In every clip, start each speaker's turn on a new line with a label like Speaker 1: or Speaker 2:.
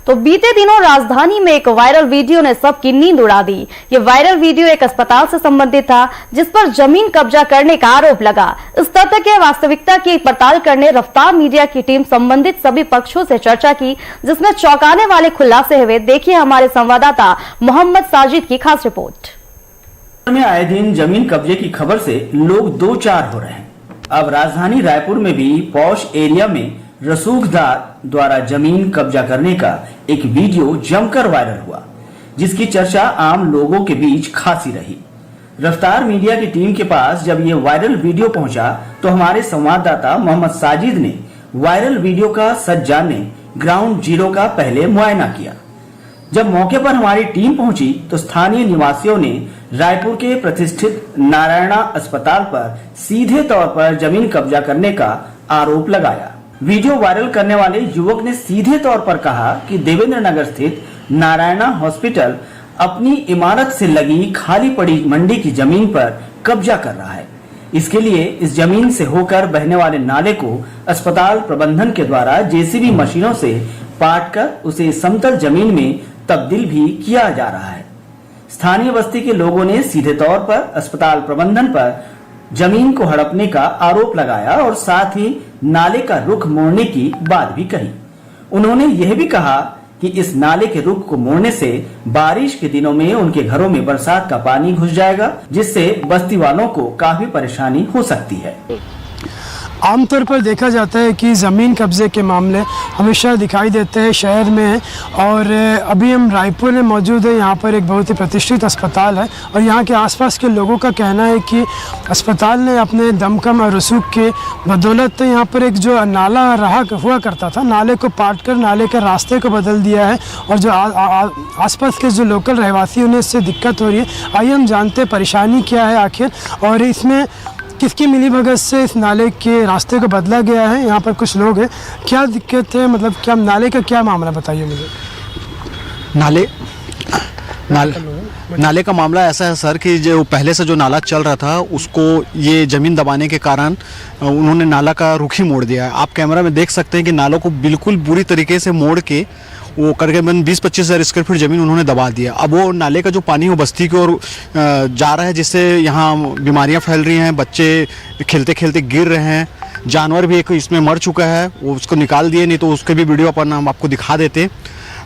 Speaker 1: तो बीते दिनों राजधानी में एक वायरल वीडियो ने सबकी नींद उड़ा दी। ये वायरल वीडियो एक अस्पताल से संबंधित था जिस पर जमीन कब्जा करने का आरोप लगा। इस तथ्य के वास्तविकता की पड़ताल करने रफ्तार मीडिया की टीम संबंधित सभी पक्षों से चर्चा की, जिसमें चौंकाने वाले खुलासे हुए। देखिए हमारे संवाददाता मोहम्मद साजिद की खास रिपोर्ट।
Speaker 2: में आए दिन जमीन कब्जे की खबर से लोग दो चार हो रहे हैं। अब राजधानी रायपुर में भी पॉश एरिया में रसूखदार द्वारा जमीन कब्जा करने का एक वीडियो जमकर वायरल हुआ, जिसकी चर्चा आम लोगों के बीच खासी रही। रफ्तार मीडिया की टीम के पास जब ये वायरल वीडियो पहुंचा तो हमारे संवाददाता मोहम्मद साजिद ने वायरल वीडियो का सच जानने ग्राउंड जीरो का पहले मुआयना किया। जब मौके पर हमारी टीम पहुंची तो स्थानीय निवासियों ने रायपुर के प्रतिष्ठित नारायणा अस्पताल पर सीधे तौर पर जमीन कब्जा करने का आरोप लगाया। वीडियो वायरल करने वाले युवक ने सीधे तौर पर कहा कि देवेंद्र नगर स्थित नारायणा हॉस्पिटल अपनी इमारत से लगी खाली पड़ी मंडी की जमीन पर कब्जा कर रहा है। इसके लिए इस जमीन से होकर बहने वाले नाले को अस्पताल प्रबंधन के द्वारा जेसीबी मशीनों से पाटकर उसे समतल जमीन में तब्दील भी किया जा रहा है। स्थानीय बस्ती के लोगों ने सीधे तौर पर अस्पताल प्रबंधन पर जमीन को हड़पने का आरोप लगाया और साथ ही नाले का रुख मोड़ने की बात भी कही। उन्होंने यह भी कहा कि इस नाले के रुख को मोड़ने से बारिश के दिनों में उनके घरों में बरसात का पानी घुस जाएगा, जिससे बस्ती वालों को काफी परेशानी हो सकती है।
Speaker 3: आमतौर पर देखा जाता है कि ज़मीन कब्ज़े के मामले हमेशा दिखाई देते हैं शहर में, और अभी हम रायपुर में मौजूद है। यहाँ पर एक बहुत ही प्रतिष्ठित अस्पताल है और यहाँ के आसपास के लोगों का कहना है कि अस्पताल ने अपने दमकम और रसूख के बदौलत यहाँ पर एक जो नाला रहा हुआ करता था, नाले को पाट कर नाले के रास्ते को बदल दिया है और जो आसपास के जो लोकल रहवासी उन्हें इससे दिक्कत हो रही है। आइए हम जानते हैं परेशानी क्या है आखिर, और इसमें किसकी मिलीभगत से इस नाले के रास्ते को बदला गया है। यहाँ पर कुछ लोग हैं, क्या दिक्कत है, मतलब क्या नाले का क्या मामला, बताइए मुझे।
Speaker 4: नाले का मामला ऐसा है सर कि जो पहले से जो नाला चल रहा था उसको ये ज़मीन दबाने के कारण उन्होंने नाला का रुख ही मोड़ दिया है। आप कैमरा में देख सकते हैं कि नालों को बिल्कुल बुरी तरीके से मोड़ के वो करीबन 20-25 हज़ार स्क्वायर फीट ज़मीन उन्होंने दबा दिया। अब वो नाले का जो पानी वो बस्ती की ओर जा रहा है, जिससे यहाँ बीमारियाँ फैल रही हैं, बच्चे खेलते खेलते गिर रहे हैं, जानवर भी एक इसमें मर चुका है, वो उसको निकाल दिए, नहीं तो उसके भी वीडियो अपन हम आपको दिखा देते।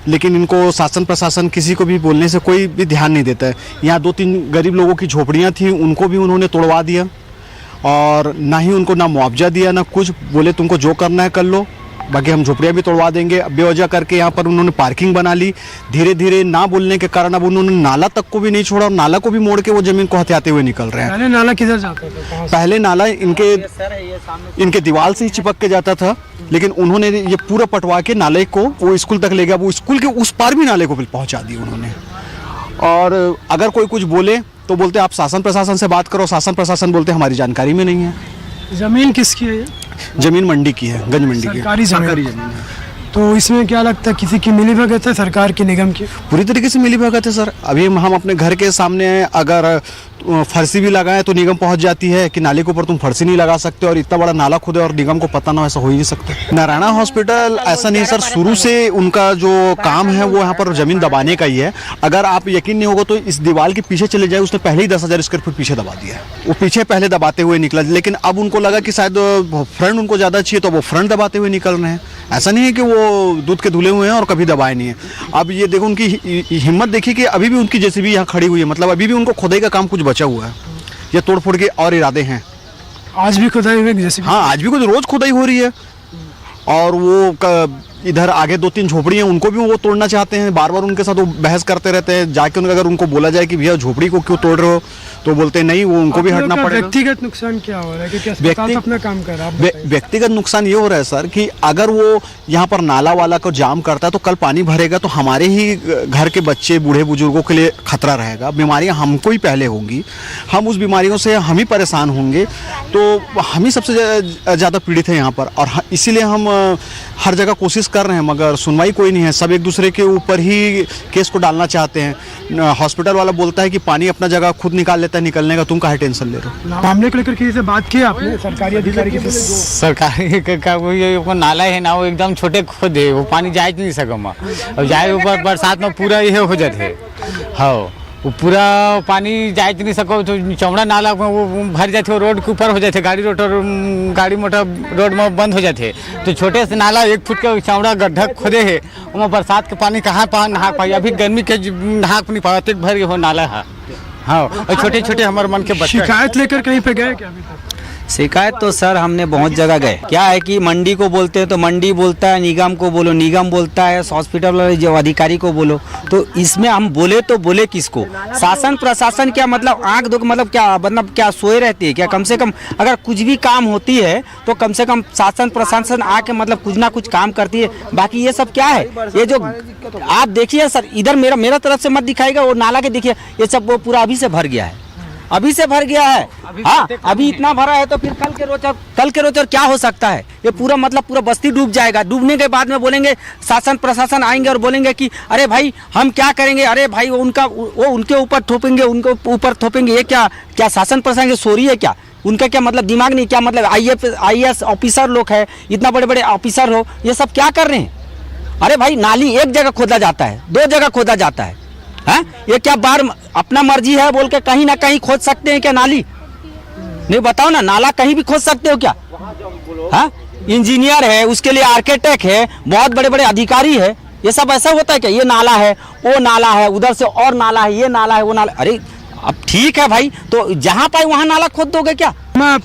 Speaker 4: लेकिन इनको शासन प्रशासन किसी को भी बोलने से कोई भी ध्यान नहीं देता है। यहाँ 2-3 गरीब लोगों की झोपड़ियाँ थी, उनको भी उन्होंने तोड़वा दिया और ना ही उनको ना मुआवजा दिया ना कुछ। बोले तुमको जो करना है कर लो, बाकी हम झोपड़ियाँ भी तोड़वा देंगे। बेवजह करके यहाँ पर उन्होंने पार्किंग बना ली। धीरे धीरे ना बोलने के कारण अब उन्होंने नाला तक को भी नहीं छोड़ा और नाला को भी मोड़ के वो जमीन को हथियाते हुए निकल रहे हैं।
Speaker 3: पहले नाला किधर जाता था?
Speaker 4: पहले नाला इनके दीवार से ही चिपक के जाता था, लेकिन उन्होंने ये पूरा पटवा के नाले को वो स्कूल तक ले गया। वो स्कूल के उस पार भी नाले को पहुँचा दिया उन्होंने। और अगर कोई कुछ बोले तो बोलते आप शासन प्रशासन से बात करो, शासन प्रशासन बोलते हमारी जानकारी में नहीं है।
Speaker 3: ज़मीन किसकी है?
Speaker 4: जमीन मंडी की है, गंज मंडी की
Speaker 3: सरकारी जमीन है। तो इसमें क्या लगता है, किसी की मिलीभगत है सरकार की, निगम की?
Speaker 4: पूरी तरीके से मिलीभगत है सर। अभी हम अपने घर के सामने अगर फर्सी भी लगाएं तो निगम पहुंच जाती है कि नाले के ऊपर तुम फर्सी नहीं लगा सकते, और इतना बड़ा नाला खुदे और निगम को पता ना हो, ऐसा हो ही नहीं सकता। नारायणा हॉस्पिटल ऐसा नहीं सर, शुरू से उनका जो काम है वो यहाँ पर जमीन दबाने का ही है। अगर आप यकीन नहीं होगा तो इस दीवार के पीछे चले जाए, उसने पहले ही 10,000 स्क्वायर फीट पीछे दबा दिया है। वो पीछे पहले दबाते हुए निकला, लेकिन अब उनको लगा कि शायद फ्रंट उनको ज़्यादा चाहिए तो वो फ्रंट दबाते हुए निकल रहे हैं। ऐसा नहीं है कि वो दूध के धुले हुए हैं और कभी दबाए नहीं है। अब ये देखो उनकी हिम्मत देखिए कि अभी भी उनकी जेसीबी यहाँ खड़ी हुई है, मतलब अभी भी उनको खुदाई का काम कुछ बचा हुआ है। ये तोड़फोड़ के और इरादे हैं।
Speaker 3: आज भी खुदाई हुई जैसे?
Speaker 4: हाँ, आज भी कुछ रोज खुदाई हो रही है। और वो इधर आगे 2-3 झोपड़ी हैं, उनको भी वो तोड़ना चाहते हैं। बार बार उनके साथ वो बहस करते रहते हैं। जाके अगर उनको बोला जाए कि भैया झोपड़ी को क्यों तोड़ रहे हो, तो बोलते नहीं, वो उनको भी हटना पड़ेगा।
Speaker 3: व्यक्तिगत नुकसान क्या हो रहा है कि अस्पताल अपना काम कर रहा है?
Speaker 4: व्यक्तिगत नुकसान ये हो रहा है सर कि अगर वो यहाँ पर नाला वाला को जाम करता है तो कल पानी भरेगा तो हमारे ही घर के बच्चे बूढ़े बुजुर्गों के लिए खतरा रहेगा। बीमारियाँ हमको ही पहले होंगी, हम उस बीमारियों से हम ही परेशान होंगे, तो हम ही सबसे ज़्यादा पीड़ित हैं यहाँ पर। और इसीलिए हम हर जगह कोशिश कर रहे हैं मगर सुनवाई कोई नहीं है। सब एक दूसरे के ऊपर ही केस को डालना चाहते हैं। हॉस्पिटल वाला बोलता है कि पानी अपना जगह खुद निकाल लेता है, निकलने का तुम काहे टेंशन ले रहे हो।
Speaker 3: मामले को लेकर किसी से बात की आपने, सरकारी अधिकारी के साथ?
Speaker 5: सरकारी का वो नाला है ना, वो एकदम छोटे खुद है, वो पानी जा नहीं सको और जाए ऊपर बरसात में पूरा ये हो जाते। हाँ, वो पूरा पानी जा नहीं सको तो चौड़ा नाला में वो भर जाते, वो रोड के ऊपर हो जाते, गाड़ी मोटर रोड में बंद हो जाते। तो छोटे से नाला 1 फुट का चौड़ा गड्ढा खोदे है, वहाँ बरसात के पानी कहाँ नहा पाई, अभी गर्मी के नहा नहीं पाओ, पेट भर हो नाला है। हाँ, और छोटे छोटे हमारे मन के बच्चे।
Speaker 3: शिकायत लेकर कहीं पे गए क्या अभी तक?
Speaker 6: शिकायत तो सर हमने बहुत जगह गए। क्या है कि मंडी को बोलते हैं तो मंडी बोलता है, निगम को बोलो, निगम बोलता है, हॉस्पिटल वाले जो अधिकारी को बोलो। तो इसमें हम बोले तो बोले किसको? शासन प्रशासन क्या मतलब आंख दो, मतलब क्या सोए रहती है क्या? कम से कम अगर कुछ भी काम होती है तो कम से कम शासन प्रशासन आके मतलब कुछ ना कुछ काम करती है। बाकी ये सब क्या है, ये जो आप देखिए सर, इधर मेरा तरफ से मत दिखाएगा, वो नाला के देखिए, ये सब वो पूरा अभी से भर गया है, अभी से भर गया है। हाँ, अभी इतना भरा है तो फिर कल के रोचर क्या हो सकता है? ये पूरा मतलब पूरा बस्ती डूब जाएगा। डूबने के बाद में बोलेंगे, शासन प्रशासन आएंगे और बोलेंगे कि अरे भाई हम क्या करेंगे, अरे भाई वो उनके ऊपर थोपेंगे, उनके ऊपर थोपेंगे। ये क्या शासन प्रशासन की सोरी है क्या? उनका क्या मतलब दिमाग नहीं? क्या मतलब IAS ऑफिसर लोग है, इतना बड़े बड़े ऑफिसर हो, ये सब क्या कर रहे हैं? अरे भाई नाली एक जगह खोदा जाता है, 2 जगह खोदा जाता है। हाँ, ये क्या बार अपना मर्जी है बोल के कहीं ना कहीं खोद सकते हैं क्या नाली? नहीं, बताओ ना, नाला कहीं भी खोद सकते हो क्या? हाँ, इंजीनियर है, उसके लिए आर्किटेक्ट है, बहुत बड़े बड़े अधिकारी है, ये सब ऐसा होता है क्या? ये नाला है, वो नाला है, उधर से और नाला है, ये नाला है, वो नाला। अरे अब ठीक है भाई, तो जहाँ पाए वहाँ नाला खोद दोगे क्या?
Speaker 3: आप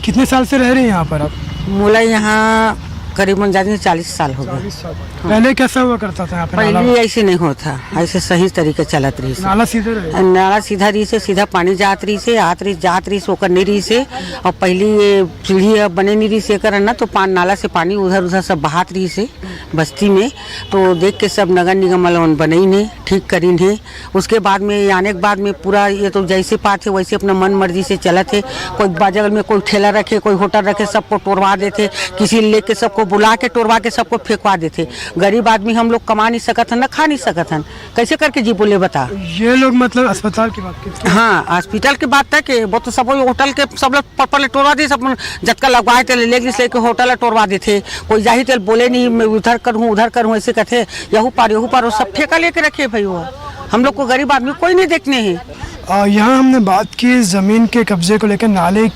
Speaker 3: कितने साल से रह रहे हैं यहाँ पर आप?
Speaker 7: मोला यहाँ करीबन ज्यादा 40 साल हो गए।
Speaker 3: पहले कैसा हुआ करता था यहाँ पे?
Speaker 7: पहले ऐसे नहीं होता, ऐसे सही तरीके चलत रही से।
Speaker 3: नाला सीधे रहे?
Speaker 7: नाला सीधा रही से, सीधा पानी जात रही से, आत रही जात रही से, ओकर नहीं रही से। और पहले ये सीढ़ी बने नहीं रही से कर ना, तो नाला से पानी उधर सब बहात रही से बस्ती में। तो देख के सब नगर निगम वाला बनई ने ठीक करी ने। उसके बाद में आने के बाद में पूरा ये तो जैसे पात है वैसे अपना मन मर्जी से चलत है। कोई बगल में कोई ठेला रखे, कोई होटल रखे, सबको तोड़वा देते, किसी लेके सबको बुला के तोड़वा के सबको फेंकवा देते। गरीब आदमी हम लोग कमा नहीं सकत हन, ना खा नहीं सकत हन, कैसे करके जी बोले बता।
Speaker 3: ये लोग मतलब अस्पताल की बात करते हैं?
Speaker 7: हाँ, हॉस्पिटल की बात है कि वो तो सब होटल के सब लोग पप्पल तोड़वा दे, सब झटका लगवाए थे, लेके होटल तोड़वा देते। कोई जाही तेल बोले नहीं मैं उधर करूँ ऐसे कहते, यहू पार वो सब ठेका लेके रखे भाई। वो हम लोग को गरीब आदमी कोई नहीं देखने हैं।
Speaker 3: यहाँ हमने बात की ज़मीन के कब्जे को लेकर, नाले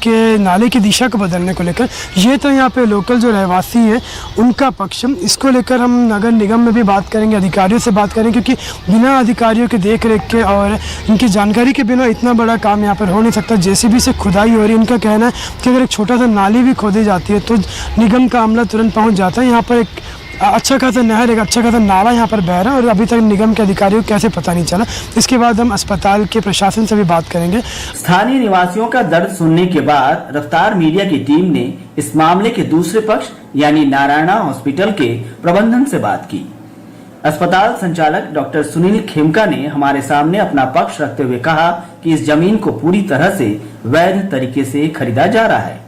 Speaker 3: की दिशा को बदलने को लेकर। ये तो यहाँ पे लोकल जो रहवासी है उनका पक्ष, इसको लेकर हम नगर निगम में भी बात करेंगे, अधिकारियों से बात करेंगे, क्योंकि बिना अधिकारियों के देख रेख के और इनकी जानकारी के बिना इतना बड़ा काम यहाँ पर हो नहीं सकता। JCB से खुदाई हो रही है, इनका कहना है कि अगर एक छोटा सा नाली भी खोदी जाती है तो निगम का अमला तुरंत पहुँच जाता है। यहाँ पर एक अच्छा खासा नहर, एक अच्छा खासा नाला यहाँ पर बह रहा है और अभी तक निगम के अधिकारियों को कैसे पता नहीं चला। इसके बाद हम अस्पताल के प्रशासन से भी बात करेंगे।
Speaker 2: स्थानीय निवासियों का दर्द सुनने के बाद रफ्तार मीडिया की टीम ने इस मामले के दूसरे पक्ष यानी नारायणा हॉस्पिटल के प्रबंधन से बात की। अस्पताल संचालक डॉक्टर सुनील खेमका ने हमारे सामने अपना पक्ष रखते हुए कहा कि इस जमीन को पूरी तरह से वैध तरीके से खरीदा जा रहा है,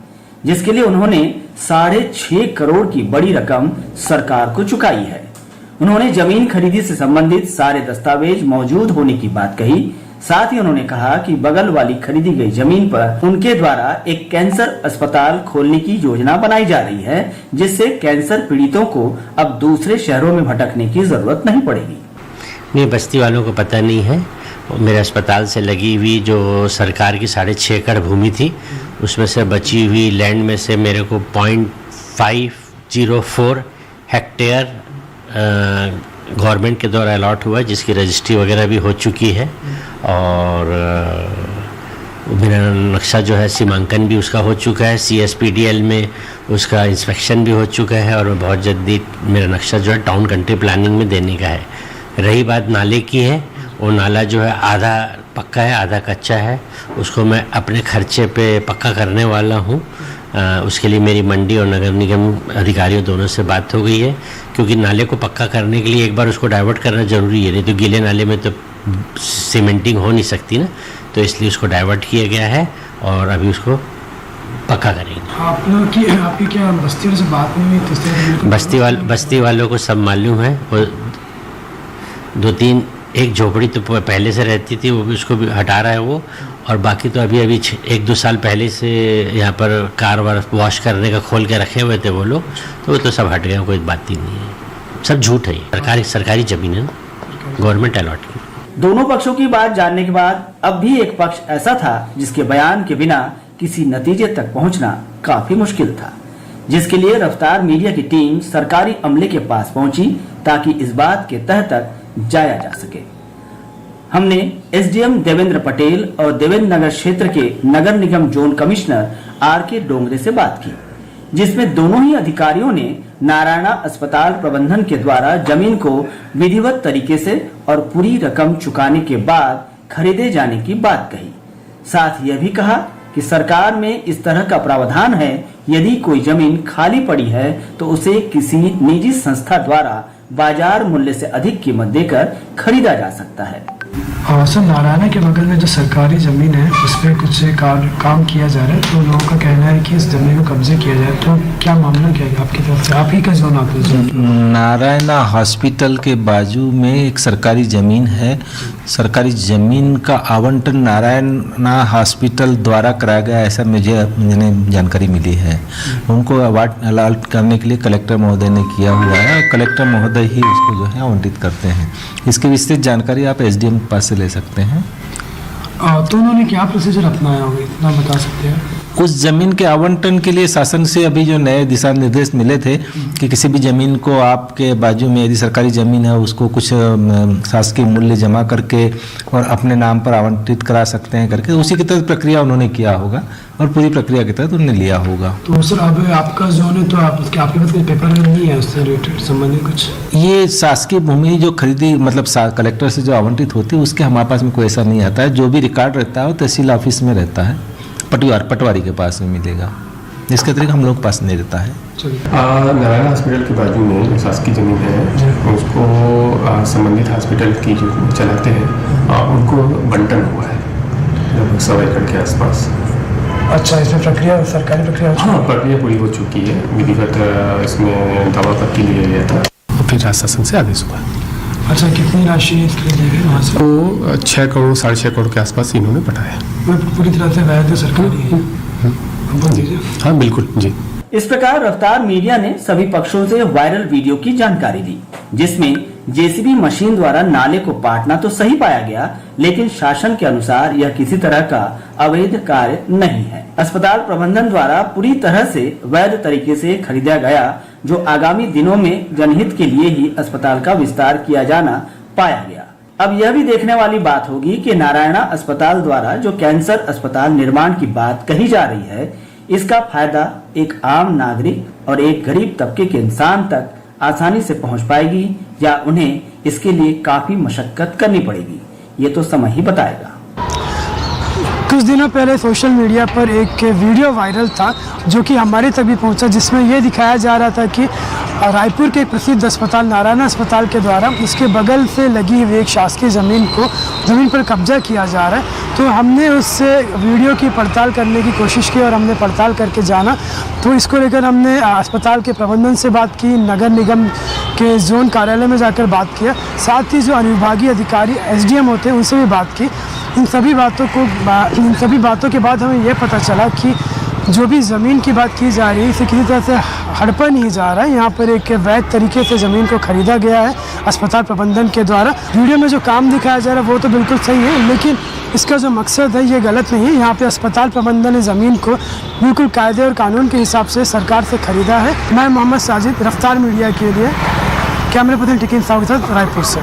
Speaker 2: जिसके लिए उन्होंने 6.5 करोड़ की बड़ी रकम सरकार को चुकाई है। उन्होंने जमीन खरीदी से संबंधित सारे दस्तावेज मौजूद होने की बात कही। साथ ही उन्होंने कहा कि बगल वाली खरीदी गई जमीन पर उनके द्वारा एक कैंसर अस्पताल खोलने की योजना बनाई जा रही है, जिससे कैंसर पीड़ितों को अब दूसरे शहरों में भटकने की जरूरत नहीं पड़ेगी।
Speaker 8: नहीं, बस्ती वालों को पता नहीं है। मेरे अस्पताल से लगी हुई जो सरकार की 6.5 एकड़ भूमि थी, उसमें से बची हुई लैंड में से मेरे को 0.504 हेक्टेयर गवर्नमेंट के द्वारा अलॉट हुआ, जिसकी रजिस्ट्री वगैरह भी हो चुकी है और मेरा नक्शा जो है सीमांकन भी उसका हो चुका है, CSPDL में उसका इंस्पेक्शन भी हो चुका है और बहुत जल्दी मेरा नक्शा जो है टाउन कंट्री प्लानिंग में देने का है। रही बात नाले की है, वो नाला जो है आधा पक्का है आधा कच्चा है, उसको मैं अपने खर्चे पे पक्का करने वाला हूँ। उसके लिए मेरी मंडी और नगर निगम अधिकारियों दोनों से बात हो गई है, क्योंकि नाले को पक्का करने के लिए एक बार उसको डाइवर्ट करना ज़रूरी है, नहीं तो गीले नाले में तो सीमेंटिंग हो नहीं सकती ना, तो इसलिए उसको डाइवर्ट किया गया है और अभी उसको पक्का करेंगे।
Speaker 3: आप लोग की आपकी क्या बस्तियों से बात नहीं हुई?
Speaker 8: बस्ती वालों को सब मालूम है। वो 2-3 एक झोपड़ी तो पहले से रहती थी, वो भी उसको भी हटा रहा है वो, और बाकी तो अभी 1-2 साल पहले से यहाँ पर कार वॉश करने का खोल के रखे हुए थे वो लोग, तो वो तो सब हट गए, कोई बात ही नहीं है, सब झूठ है। सरकारी जमीन है, गवर्नमेंट अलॉट की।
Speaker 2: दोनों पक्षों की बात जानने के बाद अब भी एक पक्ष ऐसा था जिसके बयान के बिना किसी नतीजे तक पहुंचना काफी मुश्किल था, जिसके लिए रफ्तार मीडिया की टीम सरकारी अमले के पास पहुंची ताकि इस बात के तह तक जाया जा सके। हमने एसडीएम देवेंद्र पटेल और देवेंद्र नगर क्षेत्र के नगर निगम जोन कमिश्नर आर.के. डोंगरे से बात की, जिसमें दोनों ही अधिकारियों ने नारायणा अस्पताल प्रबंधन के द्वारा जमीन को विधिवत तरीके से और पूरी रकम चुकाने के बाद खरीदे जाने की बात कही। साथ यह भी कहा कि सरकार में इस तरह का प्रावधान है, यदि कोई जमीन खाली पड़ी है तो उसे किसी निजी संस्था द्वारा बाजार मूल्य से अधिक कीमत देकर खरीदा जा सकता है।
Speaker 3: सर, नारायणा के बगल में जो सरकारी ज़मीन है उस पर कुछ काम किया जा रहा है, तो लोगों का कहना है कि इस ज़मीन को कब्जे किया जाए, तो क्या मामला क्या है आपकी तरफ से? आप ही का जोन आता है?
Speaker 9: नारायणा हॉस्पिटल के बाजू में एक सरकारी ज़मीन है। सरकारी ज़मीन का आवंटन नारायणा हॉस्पिटल द्वारा कराया गया, ऐसा मुझे जानकारी मिली है। उनको अलाट करने के लिए कलेक्टर महोदय ने किया हुआ है, और कलेक्टर महोदय ही उसको जो है आवंटित करते हैं। इसकी विस्तृत जानकारी आप एसडीएम के पास से ले सकते हैं।
Speaker 3: तो उन्होंने क्या प्रोसीजर अपनाया होगा, इतना बता सकते हैं?
Speaker 9: उस जमीन के आवंटन के लिए शासन से अभी जो नए दिशा निर्देश मिले थे कि किसी भी जमीन को आपके बाजू में यदि सरकारी जमीन है उसको कुछ शासकीय मूल्य जमा करके और अपने नाम पर आवंटित करा सकते हैं करके, उसी की तहत प्रक्रिया उन्होंने किया होगा और पूरी प्रक्रिया के तहत उन्होंने लिया होगा।
Speaker 3: तो सर, अब आपका जोन है तो आपके पास कोई पेपर नहीं है उससे रिलेटेड संबंधित कुछ?
Speaker 9: ये शासकीय भूमि जो खरीदी मतलब कलेक्टर से जो आवंटित होती है उसके हमारे पास में कोई ऐसा नहीं आता है। जो भी रिकॉर्ड रहता है वो तहसील ऑफिस में रहता है, पटवारी के पास में मिलेगा, जिसके तरीके हम लोग के पास नहीं रहता है।
Speaker 10: नारायण हॉस्पिटल के बाजू में शासकीय जमीन है, उसको संबंधित हॉस्पिटल की जो चलाते हैं उनको बंटन हुआ है लगभग 100 एकड़ के आसपास।
Speaker 3: अच्छा, इसमें प्रक्रिया सरकारी प्रक्रिया?
Speaker 10: हाँ, प्रक्रिया पूरी हो चुकी है, विधिवत इसमें दावापत्र लिया गया था और फिर शासन से आदेश हुआ।
Speaker 3: अच्छा, कितनी राशि इसके लिए दी गई वहाँ से?
Speaker 10: तो 6 करोड़ 6.5 करोड़ के आसपास इन्होंने बताया।
Speaker 3: पूरी तरह से वैध सरकारी है? बोल दीजिए।
Speaker 10: हाँ बिल्कुल जी।
Speaker 2: इस प्रकार रफ्तार मीडिया ने सभी पक्षों से वायरल वीडियो की जानकारी दी, जिसमें जेसीबी मशीन द्वारा नाले को पाटना तो सही पाया गया, लेकिन शासन के अनुसार यह किसी तरह का अवैध कार्य नहीं है। अस्पताल प्रबंधन द्वारा पूरी तरह से वैध तरीके से खरीदा गया, जो आगामी दिनों में जनहित के लिए ही अस्पताल का विस्तार किया जाना पाया गया। अब यह भी देखने वाली बात होगी कि नारायणा अस्पताल द्वारा जो कैंसर अस्पताल निर्माण की बात कही जा रही है, इसका फायदा एक आम नागरिक और एक गरीब तबके के इंसान तक आसानी से पहुंच पाएगी या उन्हें इसके लिए काफी मशक्कत करनी पड़ेगी, ये तो समय ही बताएगा।
Speaker 3: कुछ दिनों पहले सोशल मीडिया पर एक वीडियो वायरल था जो कि हमारे तक भी पहुंचा, जिसमें यह दिखाया जा रहा था कि रायपुर के प्रसिद्ध अस्पताल नारायणा अस्पताल के द्वारा उसके बगल से लगी हुई एक शासकीय ज़मीन पर कब्जा किया जा रहा है। तो हमने उस वीडियो की पड़ताल करने की कोशिश की और हमने पड़ताल करके जाना, तो इसको लेकर हमने अस्पताल के प्रबंधन से बात की, नगर निगम के जोन कार्यालय में जाकर बात किया, साथ ही जो अनुविभागीय अधिकारी एसडीएम होते हैं उनसे भी बात की। इन सभी बातों के बाद हमें यह पता चला कि जो भी ज़मीन की बात की जा रही है इसे किसी तरह से हड़पा नहीं जा रहा है। यहाँ पर एक वैध तरीके से ज़मीन को खरीदा गया है अस्पताल प्रबंधन के द्वारा। वीडियो में जो काम दिखाया जा रहा है वो तो बिल्कुल सही है, लेकिन इसका जो मकसद है ये गलत नहीं है। यहाँ पे अस्पताल प्रबंधन ने ज़मीन को बिल्कुल कायदे और कानून के हिसाब से सरकार से खरीदा है। मैं मोहम्मद साजिद, रफ्तार मीडिया के लिए कैमरे पर्सन टिकिन साहब के साथ रायपुर से।